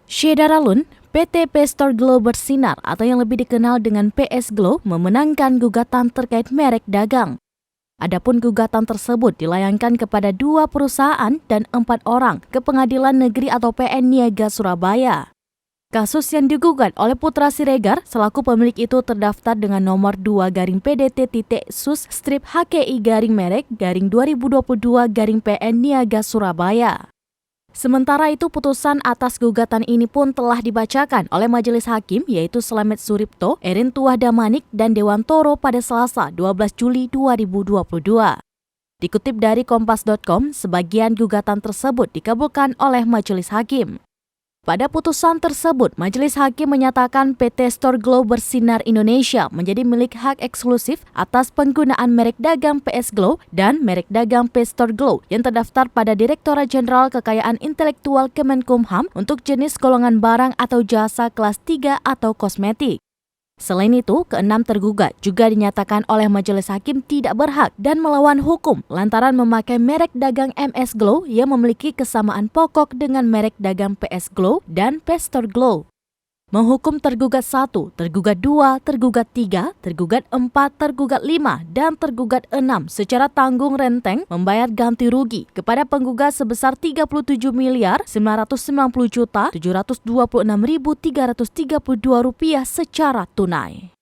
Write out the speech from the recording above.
Syeda Ralun, PT Pestor Glow Bersinar atau yang lebih dikenal dengan PS Glow memenangkan gugatan terkait merek dagang. Adapun gugatan tersebut dilayangkan kepada 2 perusahaan dan 4 orang ke Pengadilan Negeri atau PN Niaga Surabaya. Kasus yang digugat oleh Putra Siregar selaku pemilik itu terdaftar dengan nomor 2-PDT-sus-HKI-merek-2022-PN Niaga Surabaya. Sementara itu, putusan atas gugatan ini pun telah dibacakan oleh Majelis Hakim yaitu Slamet Suripto, Erin Tuah Damanik, dan Dewantoro pada Selasa 12 Juli 2022. Dikutip dari Kompas.com, sebagian gugatan tersebut dikabulkan oleh Majelis Hakim. Pada putusan tersebut, Majelis Hakim menyatakan PT Store Glow Bersinar Indonesia menjadi milik hak eksklusif atas penggunaan merek dagang PS Glow dan merek dagang Pestor Glow yang terdaftar pada Direktorat Jenderal Kekayaan Intelektual Kemenkumham untuk jenis golongan barang atau jasa kelas 3 atau kosmetik. Selain itu, keenam tergugat juga dinyatakan oleh Majelis Hakim tidak berhak dan melawan hukum lantaran memakai merek dagang MS Glow yang memiliki kesamaan pokok dengan merek dagang PS Glow dan Pestor Glow. Menghukum tergugat 1, tergugat 2, tergugat 3, tergugat 4, tergugat 5, dan tergugat 6 secara tanggung renteng membayar ganti rugi kepada penggugat sebesar Rp30.990.726.332 secara tunai.